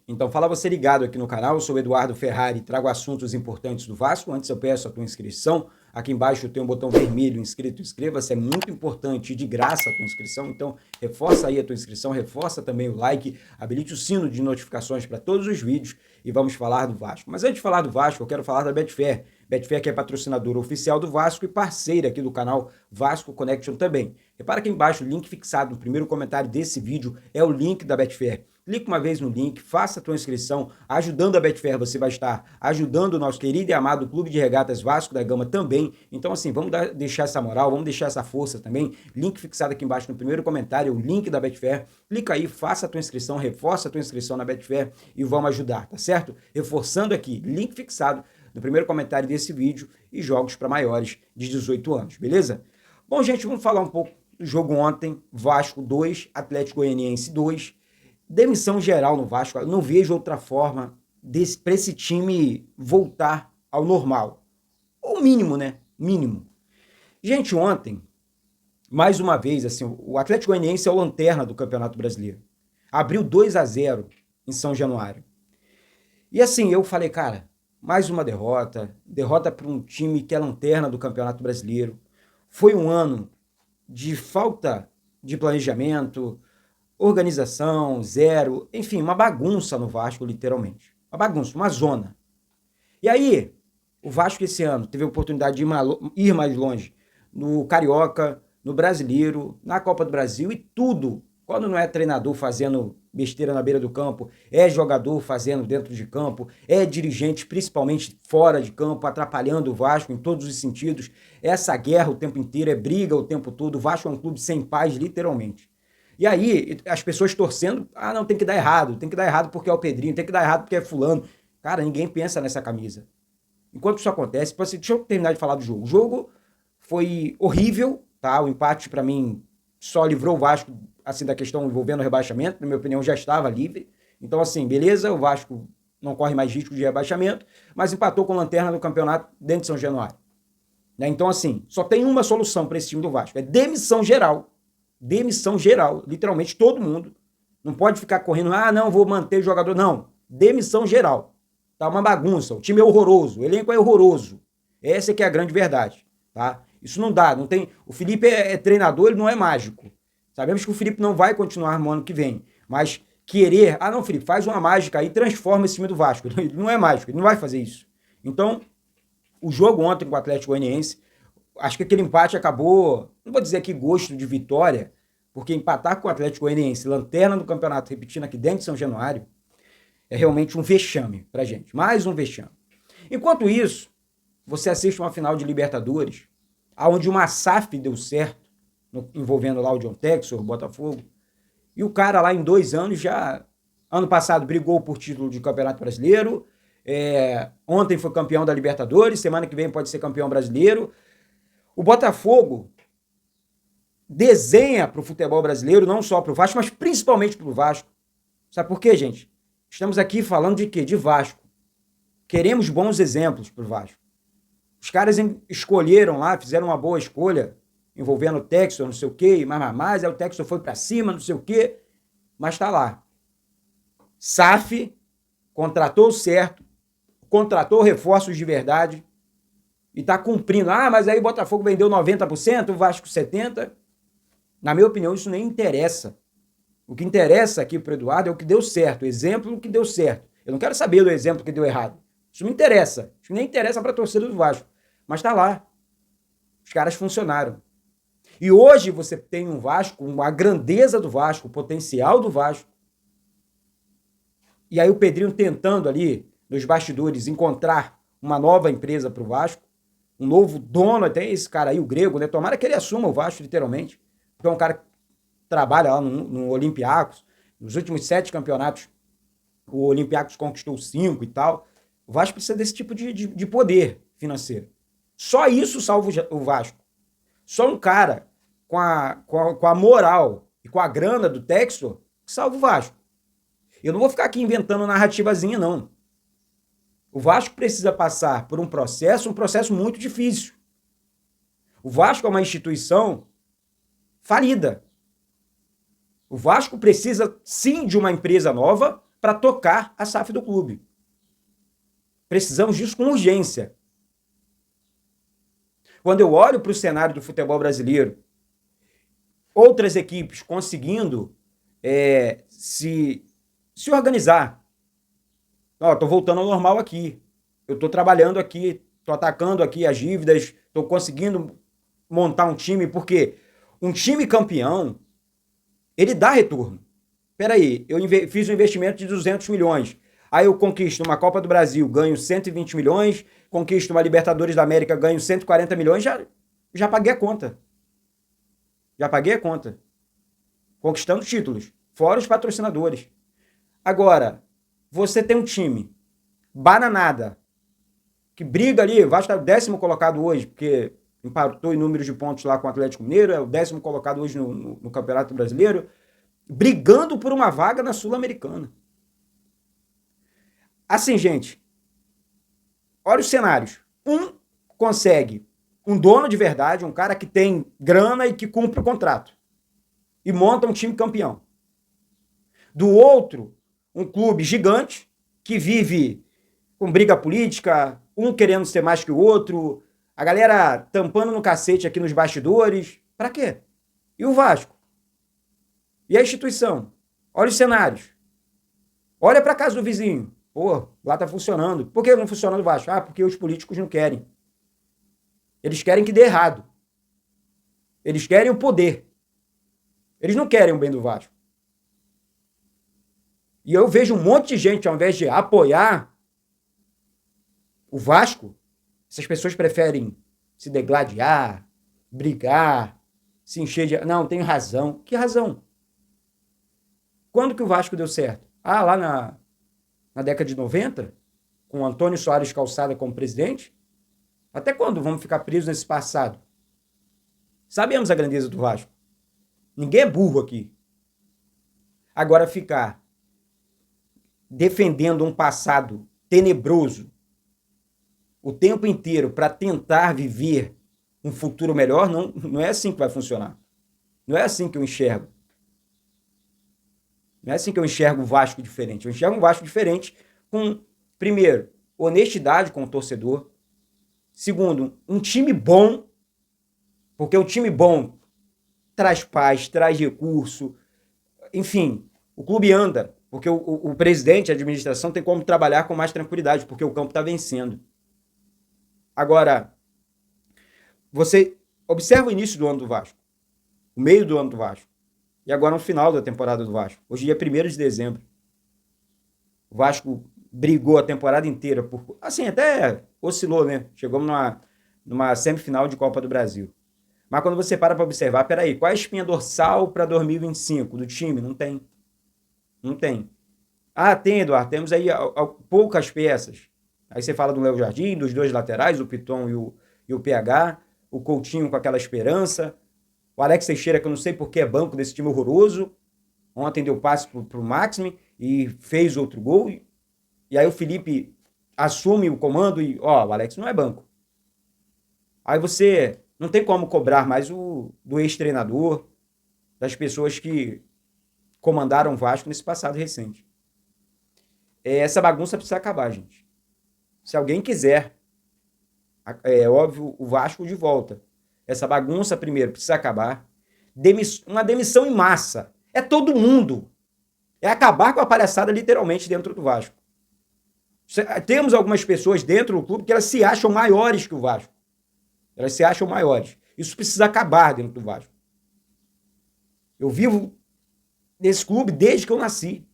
Então, fala você ligado aqui no canal, eu sou o Eduardo Ferrari, trago assuntos importantes do Vasco. Antes eu peço a tua inscrição, aqui embaixo tem um botão vermelho, inscrito, inscreva-se, é muito importante e de graça a tua inscrição, então reforça aí a tua inscrição, reforça também o like, habilite o sino de notificações para todos os vídeos e vamos falar do Vasco. Mas antes de falar do Vasco, eu quero falar da Betfair. Betfair que é patrocinadora oficial do Vasco e parceira aqui do canal Vasco Connection também. Repara aqui embaixo, o link fixado no primeiro comentário desse vídeo é o link da Betfair. Clique uma vez no link, faça a tua inscrição, ajudando a Betfair, você vai estar ajudando o nosso querido e amado Clube de Regatas Vasco da Gama também. Então assim, vamos deixar essa moral, vamos deixar essa força também. Link fixado aqui embaixo no primeiro comentário, o link da Betfair. Clica aí, faça a tua inscrição, reforça a tua inscrição na Betfair e vamos ajudar, tá certo? Reforçando aqui, link fixado no primeiro comentário desse vídeo e jogos para maiores de 18 anos, beleza? Bom, gente, vamos falar um pouco do jogo ontem, Vasco 2, Atlético Goianiense 2. Demissão geral no Vasco, eu não vejo outra forma para esse time voltar ao normal. Ou mínimo, né? Mínimo. Gente, ontem, mais uma vez, assim, o Atlético Goianiense é o lanterna do Campeonato Brasileiro. Abriu 2-0 em São Januário. E assim, eu falei, cara, mais uma derrota para um time que é lanterna do Campeonato Brasileiro. Foi um ano de falta de planejamento, organização, zero, enfim, uma bagunça no Vasco, literalmente. Uma bagunça, uma zona. E aí, o Vasco esse ano teve a oportunidade de ir mais longe no Carioca, no Brasileiro, na Copa do Brasil e tudo. Quando não é treinador fazendo besteira na beira do campo, é jogador fazendo dentro de campo, é dirigente, principalmente fora de campo, atrapalhando o Vasco em todos os sentidos. Essa guerra o tempo inteiro, é briga o tempo todo. O Vasco é um clube sem paz, literalmente. E aí, as pessoas torcendo, não, tem que dar errado porque é o Pedrinho, tem que dar errado porque é fulano. Cara, ninguém pensa nessa camisa. Enquanto isso acontece, deixa eu terminar de falar do jogo. O jogo foi horrível, tá? O empate, para mim, só livrou o Vasco, assim, da questão envolvendo o rebaixamento. Na minha opinião, já estava livre. Então, assim, beleza, o Vasco não corre mais risco de rebaixamento, mas empatou com a lanterna do campeonato dentro de São Januário. Né? Então, assim, só tem uma solução para esse time do Vasco, é demissão geral. Demissão geral, literalmente todo mundo. Não pode ficar correndo, não, vou manter o jogador. Não, demissão geral. Tá uma bagunça, o time é horroroso, o elenco é horroroso. Essa é que é a grande verdade, tá? Isso não dá, não tem... O Felipe é treinador, ele não é mágico. Sabemos que o Felipe não vai continuar no ano que vem, mas querer... não, Felipe, faz uma mágica aí, transforma esse time do Vasco. Ele não é mágico, ele não vai fazer isso. Então, o jogo ontem com o Atlético Goianiense, acho que aquele empate acabou, não vou dizer aqui gosto de vitória, porque empatar com o Atlético Goianiense, lanterna do campeonato, repetindo aqui dentro de São Januário, é realmente um vexame pra gente, mais um vexame. Enquanto isso, você assiste uma final de Libertadores, onde uma SAF deu certo, envolvendo lá o John Texor, o Botafogo, e o cara lá em 2 anos já, ano passado brigou por título de Campeonato Brasileiro, ontem foi campeão da Libertadores, semana que vem pode ser campeão brasileiro. O Botafogo desenha para o futebol brasileiro, não só para o Vasco, mas principalmente para o Vasco. Sabe por quê, gente? Estamos aqui falando de quê? De Vasco. Queremos bons exemplos para o Vasco. Os caras escolheram lá, fizeram uma boa escolha, envolvendo o Textor, não sei o quê, aí o Textor foi para cima, não sei o quê, mas está lá. SAF contratou certo, contratou reforços de verdade e está cumprindo. Mas aí o Botafogo vendeu 90%, o Vasco 70%. Na minha opinião, isso nem interessa. O que interessa aqui para o Eduardo é o que deu certo, o exemplo que deu certo. Eu não quero saber do exemplo que deu errado. Isso não interessa. Isso nem interessa para a torcida do Vasco. Mas está lá. Os caras funcionaram. E hoje você tem um Vasco, a grandeza do Vasco, o potencial do Vasco. E aí o Pedrinho tentando ali, nos bastidores, encontrar uma nova empresa para o Vasco, um novo dono, até esse cara aí, o Grego, né? Tomara que ele assuma o Vasco, literalmente. Porque é um cara que trabalha lá no Olympiacos. Nos últimos 7 campeonatos, o Olympiacos conquistou 5 e tal. O Vasco precisa desse tipo de poder financeiro. Só isso salva o Vasco. Só um cara com a moral e com a grana do Textor que salva o Vasco. Eu não vou ficar aqui inventando narrativazinha, não. O Vasco precisa passar por um processo muito difícil. O Vasco é uma instituição falida. O Vasco precisa, sim, de uma empresa nova para tocar a SAF do clube. Precisamos disso com urgência. Quando eu olho para o cenário do futebol brasileiro, outras equipes conseguindo se organizar. Estou voltando ao normal aqui. Eu estou trabalhando aqui, estou atacando aqui as dívidas, estou conseguindo montar um time, porque um time campeão, ele dá retorno. Peraí, eu fiz um investimento de 200 milhões. Aí eu conquisto uma Copa do Brasil, ganho 120 milhões, conquisto uma Libertadores da América, ganho 140 milhões, já paguei a conta. Já paguei a conta. Conquistando títulos, fora os patrocinadores. Agora, você tem um time bananada, que briga ali, o Vasco é o 10º colocado hoje, porque empatou em números de pontos lá com o Atlético Mineiro, é o 10º colocado hoje no Campeonato Brasileiro, brigando por uma vaga na Sul-Americana. Assim, gente, olha os cenários. Um consegue um dono de verdade, um cara que tem grana e que cumpre o contrato, e monta um time campeão. Do outro, um clube gigante, que vive com briga política, um querendo ser mais que o outro, a galera tampando no cacete aqui nos bastidores. Pra quê? E o Vasco? E a instituição? Olha os cenários. Olha pra casa do vizinho. Pô, lá tá funcionando. Por que não funciona no Vasco? Ah, porque os políticos não querem. Eles querem que dê errado. Eles querem o poder. Eles não querem o bem do Vasco. E eu vejo um monte de gente, ao invés de apoiar o Vasco, essas pessoas preferem se degladiar, brigar, se encher de... Não, tem razão. Que razão? Quando que o Vasco deu certo? Ah, lá na década de 90, com o Antônio Soares Calçada como presidente? Até quando vamos ficar presos nesse passado? Sabemos a grandeza do Vasco. Ninguém é burro aqui. Agora ficar defendendo um passado tenebroso o tempo inteiro para tentar viver um futuro melhor, não é assim que vai funcionar. Não é assim que eu enxergo. Não é assim que eu enxergo o Vasco diferente. Eu enxergo um Vasco diferente com, primeiro, honestidade com o torcedor. Segundo, um time bom, porque o time bom traz paz, traz recurso. Enfim, o clube anda, porque o presidente, a administração, tem como trabalhar com mais tranquilidade, porque o campo está vencendo. Agora, você observa o início do ano do Vasco, o meio do ano do Vasco, e agora no final da temporada do Vasco. Hoje é 1º de dezembro. O Vasco brigou a temporada inteira, assim, até oscilou, né? Chegamos numa semifinal de Copa do Brasil. Mas quando você para observar, peraí, qual é a espinha dorsal para 2025 do time? Não tem. Não tem. Ah, tem, Eduardo, temos aí poucas peças. Aí você fala do Léo Jardim, dos 2 laterais, o Piton e o PH, o Coutinho com aquela esperança, o Alex Teixeira, que eu não sei por que é banco desse time horroroso, ontem deu passe pro Maxime e fez outro gol, e aí o Felipe assume o comando e, o Alex não é banco. Aí você não tem como cobrar mais do ex-treinador, das pessoas que comandaram o Vasco nesse passado recente. Essa bagunça precisa acabar, gente. Se alguém quiser, é óbvio, o Vasco de volta. Essa bagunça, primeiro, precisa acabar. Uma demissão em massa. É todo mundo. É acabar com a palhaçada, literalmente, dentro do Vasco. Temos algumas pessoas dentro do clube que elas se acham maiores que o Vasco. Elas se acham maiores. Isso precisa acabar dentro do Vasco. Eu vivo nesse clube desde que eu nasci.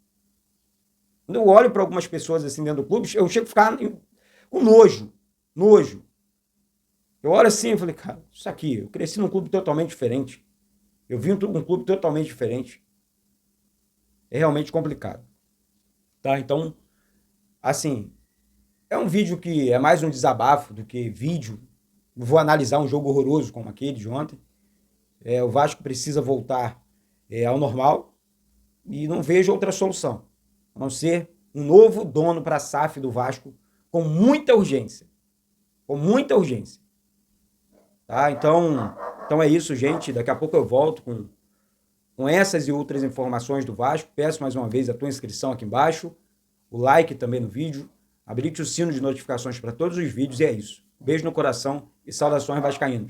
Quando eu olho para algumas pessoas assim dentro do clube, eu chego a ficar com nojo. Eu olho assim e falei, cara, isso aqui, eu cresci num clube totalmente diferente. Eu vim num clube totalmente diferente. É realmente complicado. Tá? Então, assim, é um vídeo que é mais um desabafo do que vídeo. Vou analisar um jogo horroroso como aquele de ontem. O Vasco precisa voltar ao normal e não vejo outra solução, a não ser um novo dono para a SAF do Vasco com muita urgência. Com muita urgência. Tá? Então é isso, gente. Daqui a pouco eu volto com essas e outras informações do Vasco. Peço mais uma vez a tua inscrição aqui embaixo. o like também no vídeo, habilite o sino de notificações para todos os vídeos e é isso. Beijo no coração e saudações vascaínos.